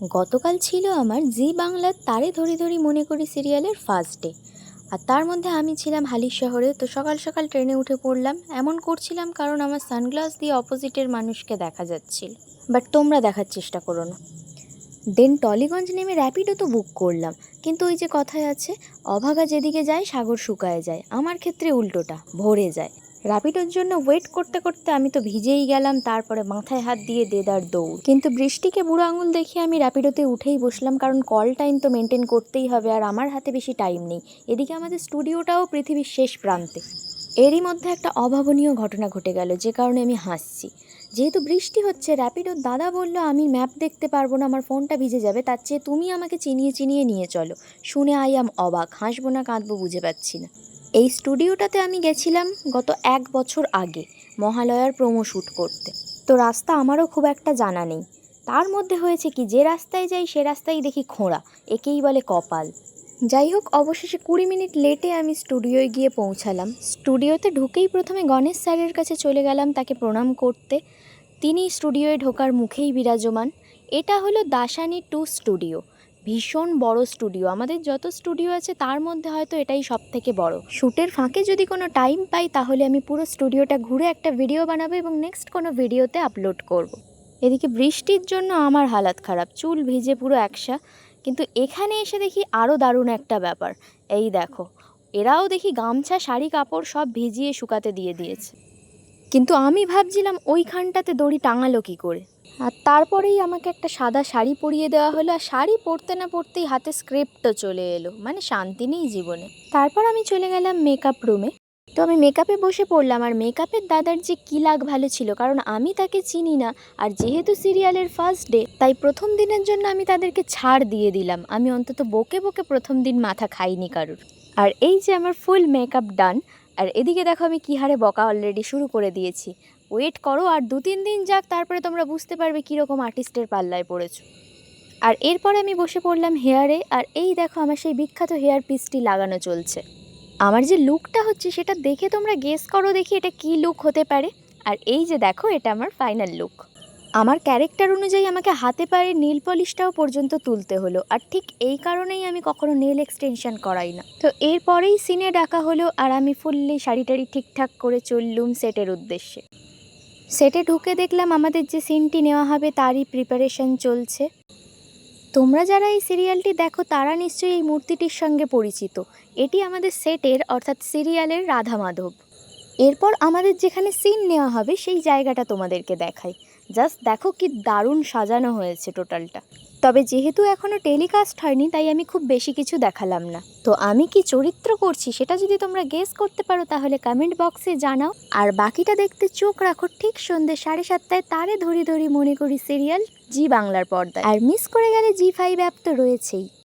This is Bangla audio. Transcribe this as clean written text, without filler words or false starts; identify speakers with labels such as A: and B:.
A: গতকাল ছিল আমার জি বাংলার তারে ধরি ধরি মনে করি সিরিয়ালের ফার্স্ট ডে। আর তার মধ্যে আমি ছিলাম হালির শহরে। তো সকাল সকাল ট্রেনে উঠে পড়লাম। এমন করছিলাম কারণ আমার সানগ্লাস দিয়ে অপোজিটের মানুষকে দেখা যাচ্ছিল, বাট তোমরা দেখার চেষ্টা করো না। দেন টলিগঞ্জ নেমে র্যাপিডো তো বুক করলাম, কিন্তু ওই যে কথায় আছে, অভাগা যেদিকে যায় সাগর শুকায় যায়। আমার ক্ষেত্রে উল্টোটা, ভরে যায়। র্যাপিডোর জন্য ওয়েট করতে করতে আমি তো ভিজেই গেলাম, তারপরে মাথায় হাত দিয়ে দেদার দৌড়। কিন্তু বৃষ্টিকে বুড়ো আঙুল দেখিয়ে আমি র্যাপিডোতে উঠেই বসলাম, কারণ কল টাইম তো মেনটেন করতেই হবে, আর আমার হাতে বেশি টাইম নেই। এদিকে আমাদের স্টুডিওটাও পৃথিবীর শেষ প্রান্তে। এরই মধ্যে একটা অভাবনীয় ঘটনা ঘটে গেল, যে কারণে আমি হাসছি। যেহেতু বৃষ্টি হচ্ছে, র্যাপিডোর দাদা বলল আমি ম্যাপ দেখতে পারবো না, আমার ফোনটা ভিজে যাবে, তার চেয়ে তুমি আমাকে চিনিয়ে চিনিয়ে নিয়ে চলো। শুনে আই আম অবাক, হাসবো না কাঁদবো বুঝে পাচ্ছি না। এই স্টুডিওটাতে আমি গেছিলাম গত 1 বছর আগে মহালয়ার প্রোমো শ্যুট করতে। তো রাস্তা আমারও খুব একটা জানা নেই। তার মধ্যে হয়েছে কি, যে রাস্তায় যাই সে রাস্তায় দেখি খোঁড়া, একেই বলে কপাল। যাই হোক, অবশেষে 20 মিনিট লেটে আমি স্টুডিওয় গিয়ে পৌঁছালাম। স্টুডিওতে ঢুকেই প্রথমে গণেশ স্যারের কাছে চলে গেলাম তাকে প্রণাম করতে। তিনি স্টুডিওয় ঢোকার মুখেই বিরাজমান। এটা হলো দাসানি 2 স্টুডিও। ভীষণ বড় স্টুডিও, আমাদের যত স্টুডিও আছে তার মধ্যে হয়তো এটাই সব থেকে বড়। শ্যুটের ফাঁকে যদি কোনো টাইম পাই তাহলে আমি পুরো স্টুডিওটা ঘুরে একটা ভিডিও বানাবো এবং নেক্সট কোনো ভিডিওতে আপলোড করব। এদিকে বৃষ্টির জন্য আমার হালাত খারাপ, চুল ভিজে পুরো একসা। কিন্তু এখানে এসে দেখি আরও দারুণ একটা ব্যাপার। এই দেখো, এরাও দেখি গামছা শাড়ি কাপড় সব ভিজিয়ে শুকাতে দিয়ে দিয়েছে। কিন্তু আমি ভাবছিলাম ওইখানটাতে দড়ি টাঙালো কী করে। আর তারপরেই আমাকে একটা সাদা শাড়ি পরিয়ে দেওয়া হলো, আর শাড়ি পরতে না পরতেই হাতে স্ক্রিপ্টও চলে এলো, মানে শান্তি নেই জীবনে। তারপর আমি চলে গেলাম মেকআপ রুমে। তো আমি মেকআপে বসে পড়লাম, আর মেকআপের দাদার যে কী লাগ ভালো ছিল, কারণ আমি তাকে চিনি না। আর যেহেতু সিরিয়ালের ফার্স্ট ডে, তাই প্রথম দিনের জন্য আমি তাদেরকে ছাড় দিয়ে দিলাম। আমি অন্তত বকে বকে প্রথম দিন মাথা খাইনি কারুর। আর এই যে আমার ফুল মেকআপ ডান। আর এদিকে দেখো আমি কী হারে বকা অলরেডি শুরু করে দিয়েছি। ওয়েট করো আর 2-3 দিন যাক, তারপরে তোমরা বুঝতে পারবে কীরকম আর্টিস্টের পাল্লায় পড়েছো। আর এরপরে আমি বসে পড়লাম হেয়ারে। আর এই দেখো আমার সেই বিখ্যাত হেয়ার পিসটি লাগানো চলছে। আমার যে লুকটা হচ্ছে সেটা দেখে তোমরা গেস করো দেখি এটা কী লুক হতে পারে। আর এই যে দেখো, এটা আমার ফাইনাল লুক। আমার ক্যারেক্টার অনুযায়ী আমাকে হাতে পায়ে নেল পলিশটাও পর্যন্ত তুলতে হলো, আর ঠিক এই কারণেই আমি কখনো নেল এক্সটেনশন করাই না। তো এরপরেই সিনে ডাকা হলো, আর আমি ফুললি শাড়ি টাড়ি ঠিকঠাক করে চললুম সেটের উদ্দেশ্যে। সেটে ঢুকে দেখলাম আমাদের যে সিনটি নেওয়া হবে তারই প্রিপারেশন চলছে। তোমরা যারা এই সিরিয়ালটি দেখো তারা নিশ্চয়ই এই মূর্তিটির সঙ্গে পরিচিত। এটি আমাদের সেটের অর্থাৎ সিরিয়ালের রাধা মাধব। এরপর আমাদের যেখানে সিন নেওয়া হবে সেই জায়গাটা তোমাদেরকে দেখাই। জাস্ট দেখো কি দারুণ সাজানো হয়েছে টোটালটা। তবে যেহেতু এখনও টেলিকাস্ট হয়নি তাই আমি খুব বেশি কিছু দেখালাম না। তো আমি কি চরিত্র করছি সেটা যদি তোমরা গেস করতে পারো তাহলে কমেন্ট বক্সে জানাও। আর বাকিটা দেখতে চোখ রাখো ঠিক সন্ধ্যে 7:30টায় তারে ধরি ধরি মনে করি সিরিয়াল জি বাংলার পর্দায়। আর মিস করে গেলে জি5 অ্যাপ তো রয়েছেই।